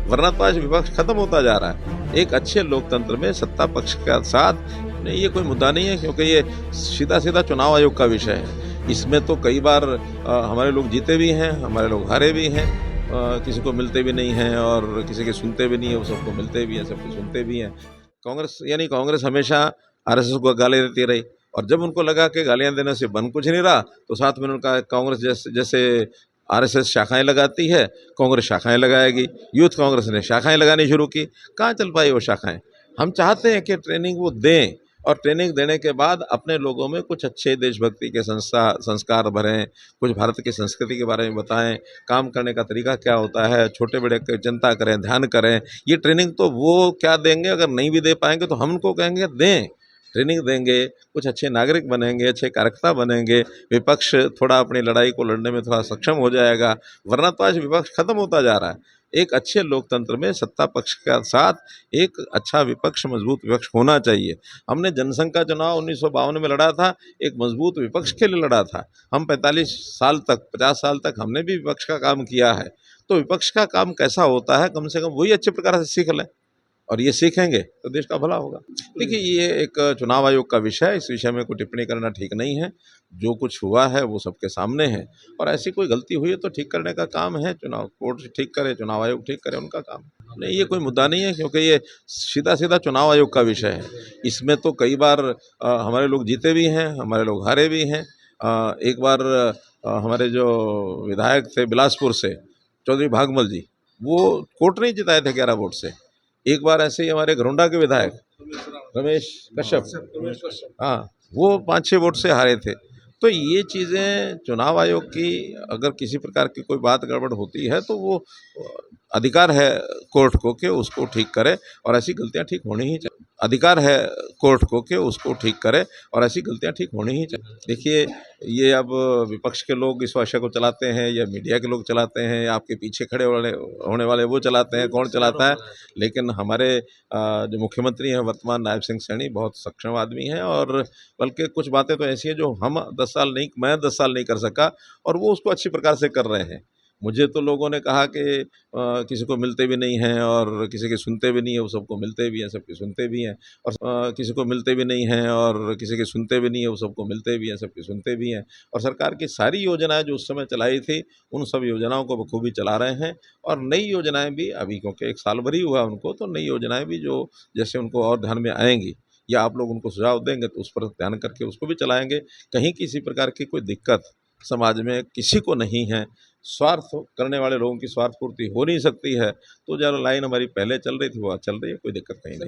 वरना तो आज विपक्ष खत्म होता जा रहा है। एक अच्छे लोकतंत्र में सत्ता पक्ष का साथ नहीं, ये कोई मुद्दा नहीं है, क्योंकि ये सीधा सीधा चुनाव आयोग का विषय है। इसमें तो कई बार हमारे लोग जीते भी हैं, हमारे लोग हारे भी हैं, किसी को मिलते भी नहीं हैं और किसी के सुनते भी नहीं है, वो सबको मिलते भी हैं, सबको सुनते भी हैं। कांग्रेस हमेशा आरएसएस को गाली देती रही, और जब उनको लगा कि गालियां देने से बन कुछ नहीं रहा, तो साथ में उनका कांग्रेस जैसे आरएसएस शाखाएं लगाती है, कांग्रेस शाखाएं लगाएगी। यूथ कांग्रेस ने शाखाएं लगानी शुरू की, कहाँ चल पाई वो शाखाएं। हम चाहते हैं कि ट्रेनिंग वो दें, और ट्रेनिंग देने के बाद अपने लोगों में कुछ अच्छे देशभक्ति के संस्कार भरें, कुछ भारत की संस्कृति के बारे में बताएं, काम करने का तरीका क्या होता है, छोटे बड़े की चिंता करें, ध्यान करें। ये ट्रेनिंग तो वो क्या देंगे, अगर नहीं भी दे पाएंगे तो हम उनको कहेंगे दें, ट्रेनिंग देंगे, कुछ अच्छे नागरिक बनेंगे, अच्छे कार्यकर्ता बनेंगे, विपक्ष थोड़ा अपनी लड़ाई को लड़ने में थोड़ा सक्षम हो जाएगा। वरना तो आज विपक्ष खत्म होता जा रहा है। एक अच्छे लोकतंत्र में सत्ता पक्ष का साथ एक अच्छा विपक्ष, मजबूत विपक्ष होना चाहिए। हमने जनसंघ का चुनाव 1952 में लड़ा था, एक मजबूत विपक्ष के लिए लड़ा था। हम 45 साल तक, 50 साल तक हमने भी विपक्ष का काम किया है। तो विपक्ष का काम कैसा होता है, कम से कम वही अच्छे प्रकार से सीख लें, और ये सीखेंगे तो देश का भला होगा। देखिए, ये एक चुनाव आयोग का विषय है, इस विषय में कोई टिप्पणी करना ठीक नहीं है। जो कुछ हुआ है वो सबके सामने है, और ऐसी कोई गलती हुई है तो ठीक करने का काम है, चुनाव कोर्ट ठीक करे, चुनाव आयोग ठीक करे, उनका काम नहीं, ये कोई मुद्दा नहीं है, क्योंकि ये सीधा सीधा चुनाव आयोग का विषय है। इसमें तो कई बार हमारे लोग जीते भी हैं, हमारे लोग हारे भी हैं। एक बार हमारे जो विधायक थे बिलासपुर से, चौधरी भागमल जी, वो कोर्ट नहीं जिताए थे 11 वोट से। एक बार ऐसे ही हमारे घरोंडा के विधायक रमेश कश्यप, हाँ, वो 5-6 वोट से हारे थे। तो ये चीज़ें चुनाव आयोग की, अगर किसी प्रकार की कोई बात गड़बड़ होती है तो वो अधिकार है कोर्ट को कि उसको ठीक करे, और ऐसी गलतियां ठीक होनी ही चाहिए। अधिकार है कोर्ट को कि उसको ठीक करे, और ऐसी गलतियां ठीक होनी ही चाहिए। देखिए, ये अब विपक्ष के लोग इस विषय को चलाते हैं, या मीडिया के लोग चलाते हैं, या आपके पीछे खड़े होने वाले वो चलाते हैं, कौन चलाता है। लेकिन हमारे जो मुख्यमंत्री हैं वर्तमान, नायब सिंह सैनी, बहुत सक्षम आदमी हैं, और बल्कि कुछ बातें तो ऐसी हैं जो मैं 10 साल नहीं कर सका, और वो उसको अच्छी प्रकार से कर रहे हैं। मुझे तो लोगों ने कहा कि किसी को मिलते भी नहीं हैं और किसी के सुनते भी नहीं है, वो सबको मिलते भी हैं, सबके सुनते भी हैं, और किसी को मिलते भी नहीं हैं और किसी के सुनते भी नहीं है, वो सबको मिलते भी हैं, सबके सुनते भी हैं। और सरकार की सारी योजनाएं जो उस समय चलाई थी, उन सब योजनाओं को बखूबी चला रहे हैं, और नई योजनाएं भी अभी, क्योंकि 1 साल भर ही हुआ उनको, तो नई योजनाएं भी जो जैसे उनको और ध्यान में आएंगी, या आप लोग उनको सुझाव देंगे तो उस पर ध्यान करके उसको भी चलाएंगे। कहीं किसी प्रकार की कोई दिक्कत समाज में किसी को नहीं है, स्वार्थ करने वाले लोगों की स्वार्थ पूर्ति हो नहीं सकती है, तो जो लाइन हमारी पहले चल रही थी वो आज चल रही है, कोई दिक्कत नहीं।